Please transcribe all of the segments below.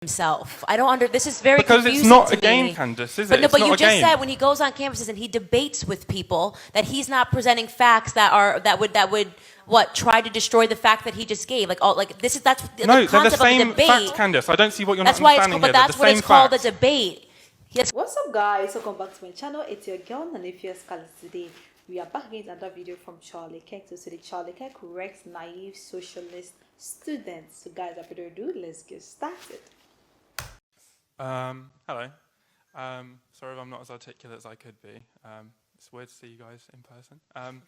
himself. I don't this is very because confusing it's not to a game, me. Candace, is But it? no, It's but not you a just game. said when he goes on campuses and he debates with people that he's not presenting facts that would what try to destroy the fact that he just gave. Like that's the No, they're the concept of the same debate. facts, Candace. I don't see what you're That's not why it's understanding called, here. but that's They're what the it's same called, facts. a debate. Yes. What's up, guys? Welcome back to my channel. It's your girl and if you're Scarlett. Today we are back again with another video from Charlie Kirk. So today Charlie Kirk corrects naive socialist students. So guys, without further ado, let's get started. Hello. Sorry if I'm not as articulate as I could be. It's weird to see you guys in person.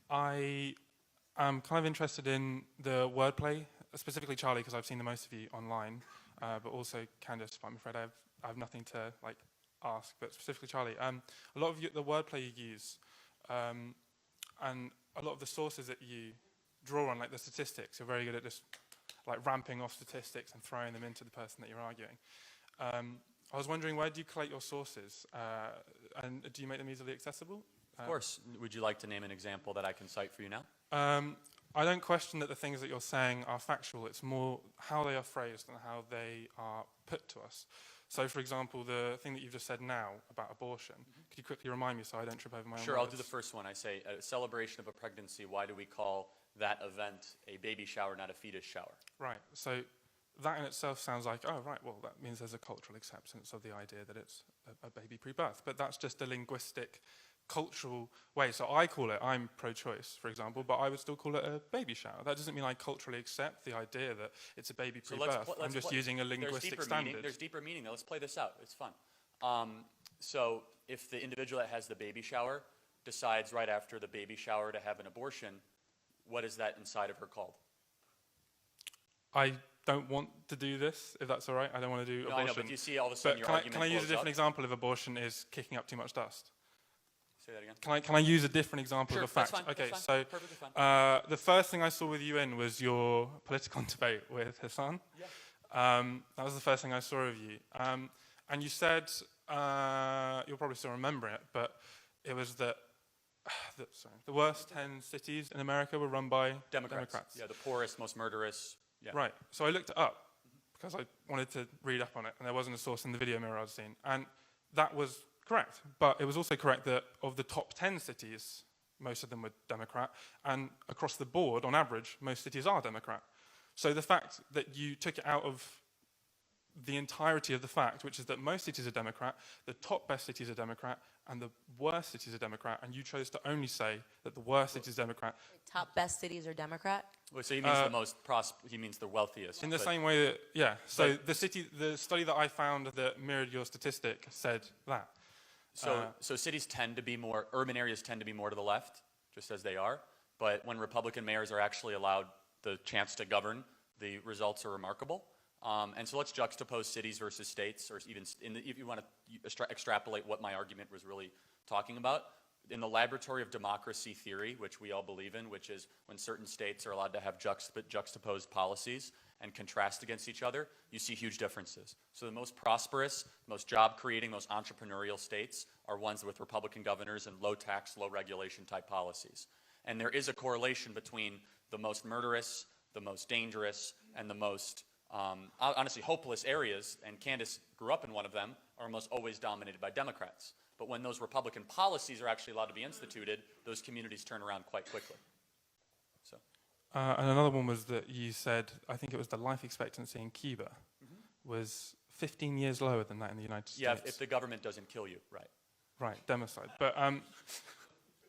I am kind of interested in the wordplay, specifically Charlie, because I've seen the most of you online, but also Candace. I'm afraid I have nothing to ask, but specifically Charlie. A lot of the wordplay you use, and a lot of the sources that you draw on, like the statistics, you're very good at just ramping off statistics and throwing them into the person that you're arguing. I was wondering, where do you collect your sources, and do you make them easily accessible? Of course. Would you like to name an example that I can cite for you now? I don't question that the things that you're saying are factual. It's more how they are phrased and how they are put to us. So, for example, the thing that you've just said now about abortion, could you quickly remind me so I don't trip over my own Sure, words? I'll do the first one. I say, a celebration of a pregnancy, why do we call that event a baby shower, not a fetus shower? Right. So that in itself sounds like, oh, right, well, that means there's a cultural acceptance of the idea that it's a baby pre-birth. But that's just a linguistic, cultural way. So I call it, I'm pro-choice, for example, but I would still call it a baby shower. That doesn't mean I culturally accept the idea that it's a baby pre-birth. I'm just using a linguistic standard. There's deeper meaning, though. Let's play this out. It's fun. So if the individual that has the baby shower decides right after the baby shower to have an abortion, what is that inside of her called? I don't want to do this, if that's all right. I don't want to do abortion. I know, but you see all of a sudden your argument can I use a blows different up? example if abortion is kicking up too much dust? Say that again. Can I use a different example Sure, of a fact? that's fine, Okay, that's fine. so Perfectly fine. the first thing I saw with you in was your political debate with Hassan. Yeah. That was the first thing I saw of you. And you said, you'll probably still remember it, but it was that the worst 10 cities in America were run by Democrats. Yeah, the poorest, most murderous. Yeah. Right. So I looked it up because I wanted to read up on it, and there wasn't a source in the video mirror I'd seen. And that was correct. But it was also correct that of the top 10 cities, most of them were Democrat. And across the board, on average, most cities are Democrat. So the fact that you took it out of the entirety of the fact, which is that most cities are Democrat, the top best cities are Democrat, and the worst cities are Democrat, and you chose to only say that the worst cities are Democrat. Top best cities are Democrat? Well, so he means the most he means the wealthiest. In the same way that, yeah. So the study that I found that mirrored your statistic said that. So cities tend to be more, urban areas tend to be more to the left, just as they are. But when Republican mayors are actually allowed the chance to govern, the results are remarkable. And so let's juxtapose cities versus states, or even if you want to extrapolate what my argument was really talking about. In the laboratory of democracy theory, which we all believe in, which is when certain states are allowed to have juxtaposed policies and contrast against each other, you see huge differences. So the most prosperous, most job-creating, most entrepreneurial states are ones with Republican governors and low-tax, low-regulation type policies. And there is a correlation between the most murderous, the most dangerous, and the most honestly hopeless areas, and Candace grew up in one of them, are almost always dominated by Democrats. But when those Republican policies are actually allowed to be instituted, those communities turn around quite quickly. So. And another one was that you said, I think it was the life expectancy in Cuba was 15 years lower than that in the United States. Yeah, if the government doesn't kill you, right. Right, democide. But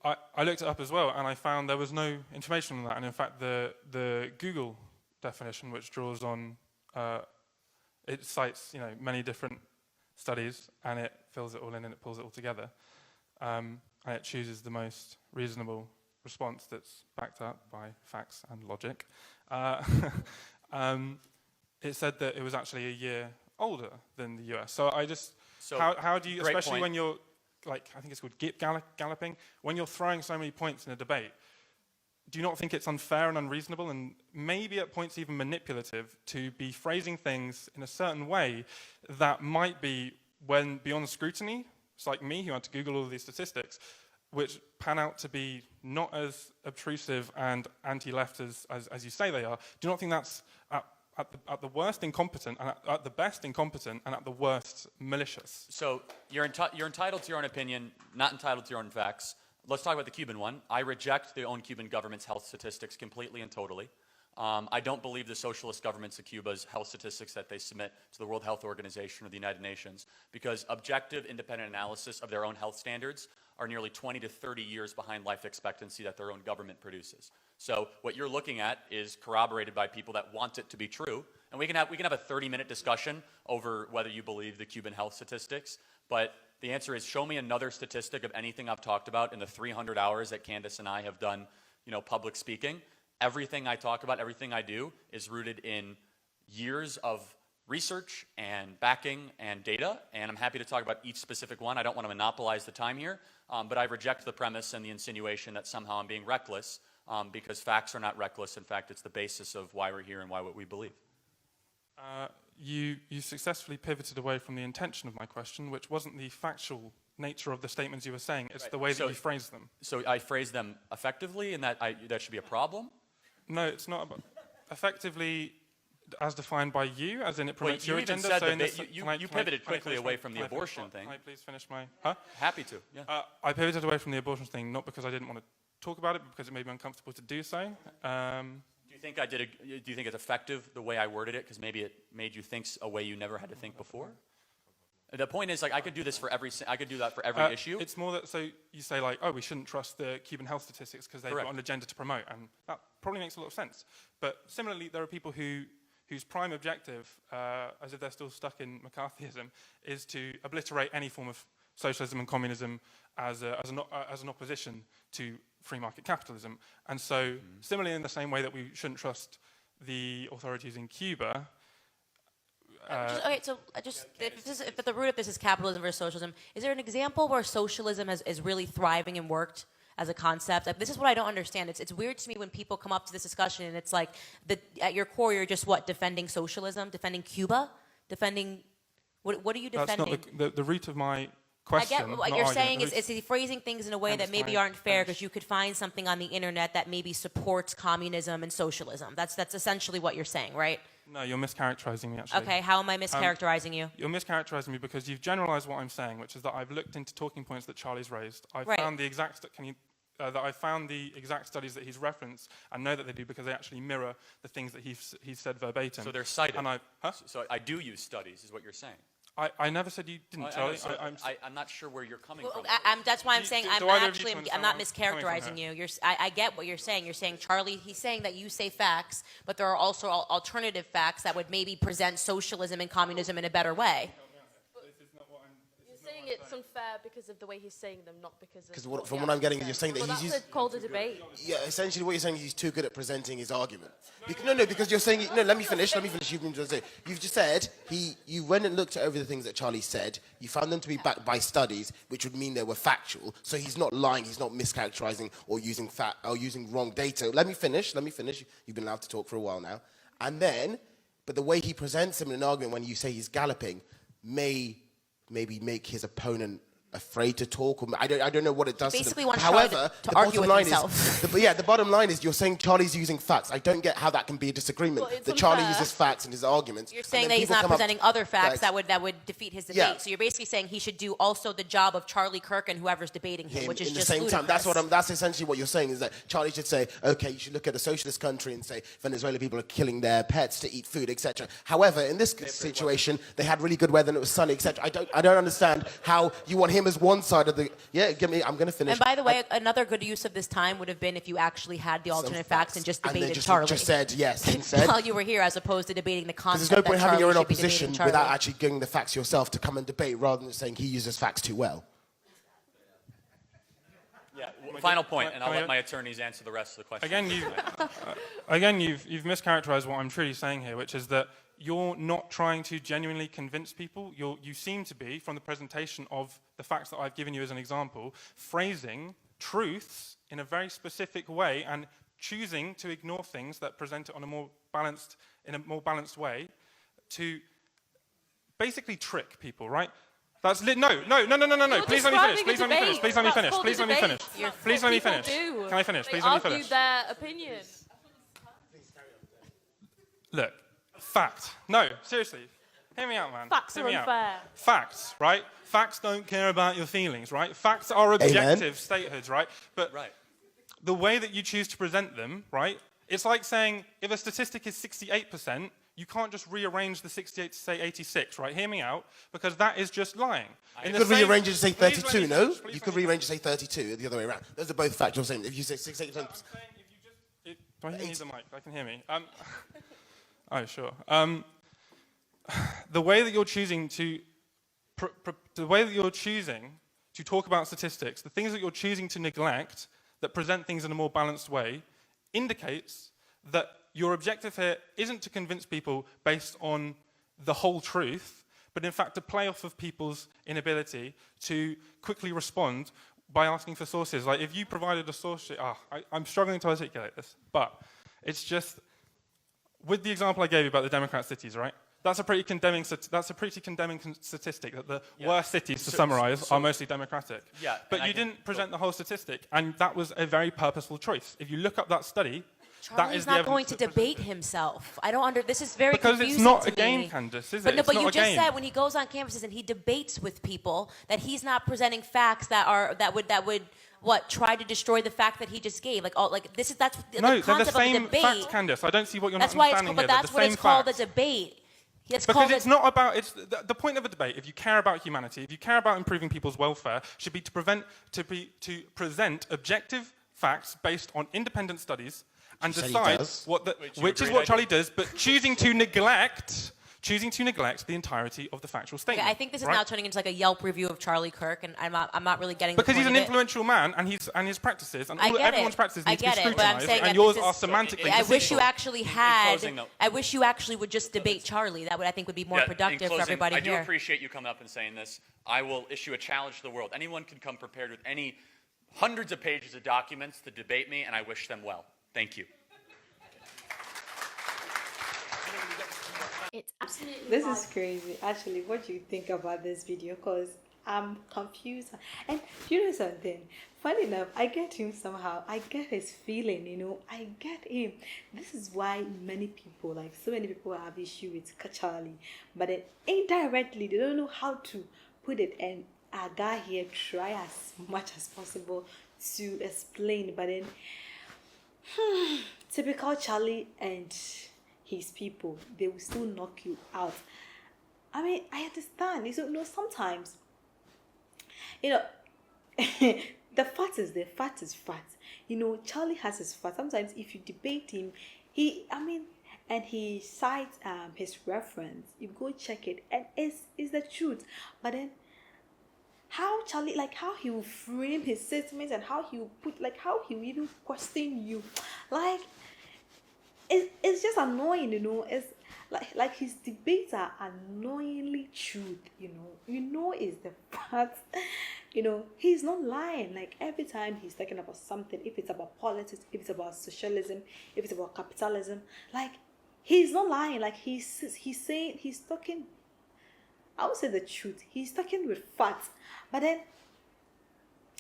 I looked it up as well, and I found there was no information on that. And in fact, the Google definition, which draws on, it cites many different studies, and it fills it all in and it pulls it all together, and it chooses the most reasonable response that's backed up by facts and logic. It said that it was actually a year older than the US. So how do you, especially when you're I think it's called galloping, when you're throwing so many points in a debate, do you not think it's unfair and unreasonable and maybe at points even manipulative to be phrasing things in a certain way that might be, when beyond scrutiny, it's like me who had to Google all of these statistics, which pan out to be not as obtrusive and anti-left as you say they are? Do you not think that's at at the worst incompetent, and at the best incompetent, and at the worst malicious. So you're entitled to your own opinion, not entitled to your own facts. Let's talk about the Cuban one. I reject the own Cuban government's health statistics completely and totally. I don't believe the socialist governments of Cuba's health statistics that they submit to the World Health Organization or the United Nations, because objective, independent analysis of their own health standards are nearly 20 to 30 years behind life expectancy that their own government produces. So what you're looking at is corroborated by people that want it to be true, and we can have a 30-minute discussion over whether you believe the Cuban health statistics, but the answer is show me another statistic of anything I've talked about in the 300 hours that Candace and I have done, public speaking. Everything I talk about, everything I do is rooted in years of research and backing and data, and I'm happy to talk about each specific one. I don't want to monopolize the time here, but I reject the premise and the insinuation that somehow I'm being reckless, because facts are not reckless. In fact, it's the basis of why we're here and why what we believe. You successfully pivoted away from the intention of my question, which wasn't the factual nature of the statements you were saying. It's the way that you phrased them. So I phrased them effectively, and that should be a problem? No, it's not about effectively as defined by you, as in it promotes your agenda. You pivoted quickly away from the abortion thing. Can I please finish my... Huh? Happy to, yeah. I pivoted away from the abortion thing, not because I didn't want to talk about it, but because it made me uncomfortable to do so. Do you think it's effective the way I worded it, because maybe it made you think a way you never had to think before? The point is, I could do that for every issue. It's more that, so you say we shouldn't trust the Cuban health statistics because they've got an agenda to promote, and that probably makes a lot of sense. But similarly, there are people whose prime objective, as if they're still stuck in McCarthyism, is to obliterate any form of socialism and communism as an opposition to free market capitalism. And so, similarly, in the same way that we shouldn't trust the authorities in Cuba. If the root of this is capitalism versus socialism, is there an example where socialism is really thriving and worked as a concept? This is what I don't understand. It's weird to me when people come up to this discussion and it's like, at your core, you're just defending socialism, defending Cuba, defending, what are you defending? That's not the root of my question. I get what you're saying is he's phrasing things in a way that maybe aren't fair, because you could find something on the internet that maybe supports communism and socialism. That's essentially what you're saying, right? No, you're mischaracterizing me, actually. Okay, how am I mischaracterizing you? You're mischaracterizing me because you've generalized what I'm saying, which is that I've looked into talking points that Charlie's raised. I've found the exact studies that he's referenced, and know that they do because they actually mirror the things that he's said verbatim. So they're cited. And So I do use studies, is what you're saying. I never said you didn't, Charlie. I'm not sure where you're coming from. That's why I'm saying I'm not mischaracterizing you. I get what you're saying. You're saying, Charlie, he's saying that you say facts, but there are also alternative facts that would maybe present socialism and communism in a better way. It's unfair because of the way he's saying them, not because of... Because from what I'm getting, you're saying that he's... That's called a debate. Yeah, essentially what you're saying is he's too good at presenting his argument. Because you're saying... No, let me finish. You've just said you went and looked over the things that Charlie said. You found them to be backed by studies, which would mean they were factual. So he's not lying. He's not mischaracterizing or using wrong data. Let me finish. You've been allowed to talk for a while now. And then, but the way he presents him in an argument when you say he's galloping maybe make his opponent afraid to talk. Or I don't know what it does. Basically, to them. However, to argue with himself. The bottom line is you're saying Charlie's using facts. I don't get how that can be a disagreement. That Charlie uses facts in his arguments. You're saying that he's not presenting other facts that would defeat his debate. Yeah. So you're basically saying he should do also the job of Charlie Kirk and whoever's debating him, which is just ludicrous. At the same time, that's essentially what you're saying, is that Charlie should say, okay, you should look at a socialist country and say Venezuela people are killing their pets to eat food, etc. However, in this situation, they had really good weather and it was sunny, etc. I don't understand how you want him as one side of the... I'm going to finish. And by the way, another good use of this time would have been if you actually had the alternate facts and just debated Charlie. Just said yes. And while you were here, as opposed to debating the concept. There's no point having your own opposition without actually getting the facts yourself to come and debate, rather than saying he uses facts too well. Yeah. Final point, and I'll let my attorneys answer the rest of the question. Again, you've mischaracterized what I'm truly saying here, which is that you're not trying to genuinely convince people. You seem to be, from the presentation of the facts that I've given you as an example, phrasing truths in a very specific way and choosing to ignore things that present it in a more balanced way to basically trick people, right? That's no. Please let me finish. Can I finish? Please let me finish. Argue their opinion. Look, Fact. No, seriously. Hear me out, man. Facts Hear are me out. unfair. Facts, right? Facts don't care about your feelings, right? Facts are objective statehoods, right? But Right. the way that you choose to present them, right? It's like saying if a statistic is 68%, you can't just rearrange the 68 to say 86, right? Hear me out, because that is just lying. You could rearrange it to say Please let 32, me no? finish, please You let could me rearrange it to say 32, the other way around. Those are both factual things. If you say 68%, I'm saying if you just... do I need the mic? I can hear me. Oh, sure. The way that you're choosing to... the way that you're choosing to talk about statistics, the things that you're choosing to neglect that present things in a more balanced way, indicates that your objective here isn't to convince people based on the whole truth, but in fact to play off of people's inability to quickly respond by asking for sources. Like if you provided a source sheet, I'm struggling to articulate this, but it's just, with the example I gave you about the Democrat cities, right? That's a pretty condemning statistic that the worst cities, to summarize, are mostly democratic. Yeah, but you didn't present the whole statistic, and that was a very purposeful choice. If you look up that study, that is Charlie's the not going evidence to that debate himself. I don't this is very because confusing it's not to a game, me. Candace, is But it? no, It's but not you a just game. said when he goes on campuses and he debates with people that he's not presenting facts that would try to destroy the fact that he just gave. That's No, the they're the concept of the same debate. facts, Candace. I don't see what you're That's not why it's understanding but here. that's They're what the it's same called facts. a debate. It's Because called it's not about, the point of a debate, if you care about humanity, if you care about improving people's welfare, should be to present objective facts based on independent studies and said he decide does. which is what Charlie does, but choosing to neglect the entirety of the factual statement. Okay, I think this is right? now turning into like a Yelp review of Charlie Kirk, and I'm not really getting Because the he's point an of it. influential man, and his practices, and I get everyone's it. practices I need to be get it, but I'm scrutinized, saying and that yours this are is- semantically I wish deceitful. you actually had. closing, though- I wish you actually would just debate Charlie. That would I think would be more productive in closing, for everybody I do here. appreciate you coming up and saying this. I will issue a challenge to the world. Anyone can come prepared with any hundreds of pages of documents to debate me, and I wish them well. Thank you. It's absolutely This fine. is crazy. Actually, what do you think about this video? Because I'm confused. And you know something? Funny enough, I get him somehow. I get his feeling, I get him. This is why many people, like so many people, have issue with Charlie. But then indirectly, they don't know how to put it. And our guy here try as much as possible to explain. But then, typical Charlie and his people, they will still knock you out. I mean, I understand. Sometimes, the fact is the fact is fact. Charlie has his fact. Sometimes if you debate him, and he cites his reference, you go check it, and it's the truth. But then, how Charlie, how he will frame his statements and how he will how he will even question you, it's just annoying, It's like his debates are annoyingly truth, is the fact. He's not lying. Like every time he's talking about something, if it's about politics, if it's about socialism, if it's about capitalism, he's not lying. Like he's talking. I would say the truth. He's talking with facts. But then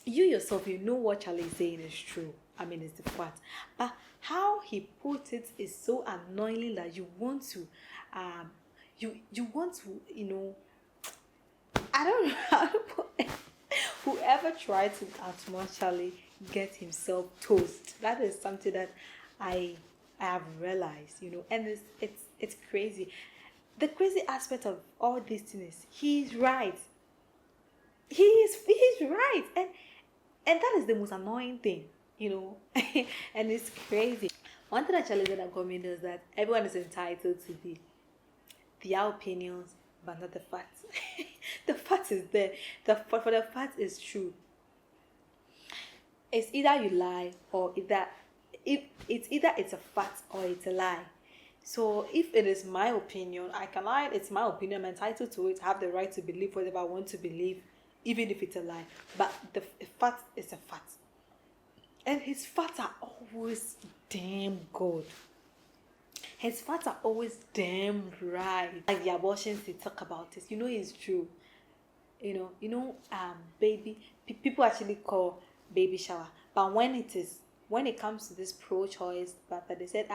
you yourself, what Charlie is saying is true. It's the fact. But how he put it is so annoying that you want to, I don't know. Whoever tried to outsmart Charlie get himself toast. That is something that I have realized, and it's crazy. The crazy aspect of all these things is he's right. He's right, and that is the most annoying thing, and it's crazy. One thing that Charlie said that got me is that everyone is entitled to their opinions, but not the facts. The fact is there. The fact is true. It's either you lie or it's a fact or it's a lie. So if it is my opinion, I can lie. It's my opinion. I'm entitled to it. I have the right to believe whatever I want to believe, even if it's a lie. But the fact is a fact. And his facts are always damn good. His facts are always damn right. Like the abortions, they talk about this. It's true. Baby, people actually call baby shower. But when it comes to this pro-choice, but they said,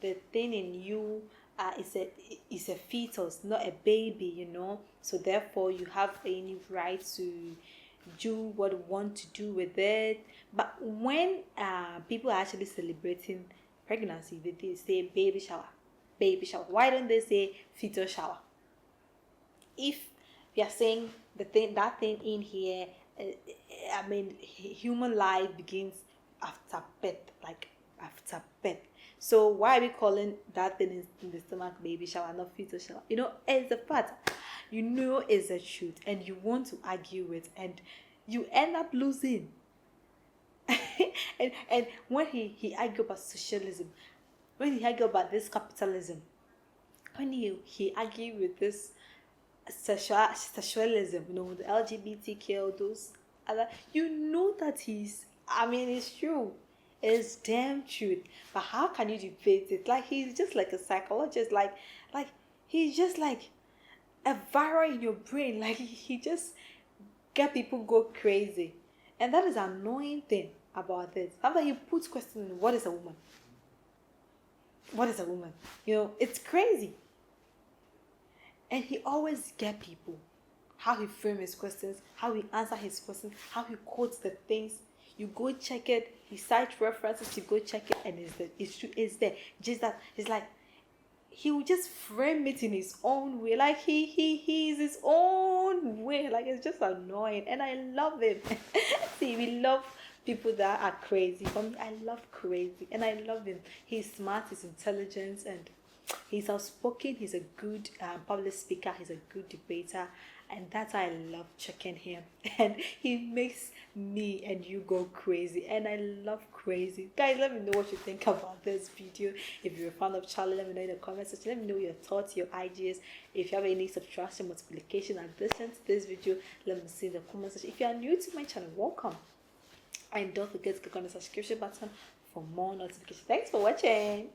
the thing in you, it's a fetus, not a baby, you know. So therefore, you have any right to do what you want to do with it. But when people are actually celebrating pregnancy, they say baby shower, baby shower. Why don't they say fetal shower? If we are saying that thing in here, I mean, human life begins after birth, like after birth. So why are we calling that thing in the stomach baby shower, not fetal shower? You know, it's the fact. You know it's the truth, and you want to argue it, and you end up losing. and when he argued about socialism, when he argued about this capitalism, when he argued with this sexualism, you know, the LGBTQ, those other, you know that it's true. It's damn truth. But how can you debate it? Like, he's just like a psychologist, like he's just like a virus in your brain. Like, he just get people go crazy. And that is an annoying thing about this. After he puts question in, what is a woman? What is a woman? You know, it's crazy. And he always get people. How he frame his questions, how he answer his questions, how he quotes the things. You go check it. He cites references. You go check it, and it's true. It's there. Just that it's like he will just frame it in his own way. Like he is his own way. Like, it's just annoying, and I love him. See, we love people that are crazy. For me, I love crazy, and I love him. He's smart. He's intelligent, and he's outspoken. He's a good public speaker. He's a good debater. And that's why I love checking him. And he makes me and you go crazy. And I love crazy. Guys, let me know what you think about this video. If you're a fan of Charlie, let me know in the comment section. Let me know your thoughts, your ideas. If you have any subtraction, multiplication, addition to this video, let me see in the comment section. If you are new to my channel, welcome. And don't forget to click on the subscription button for more notifications. Thanks for watching.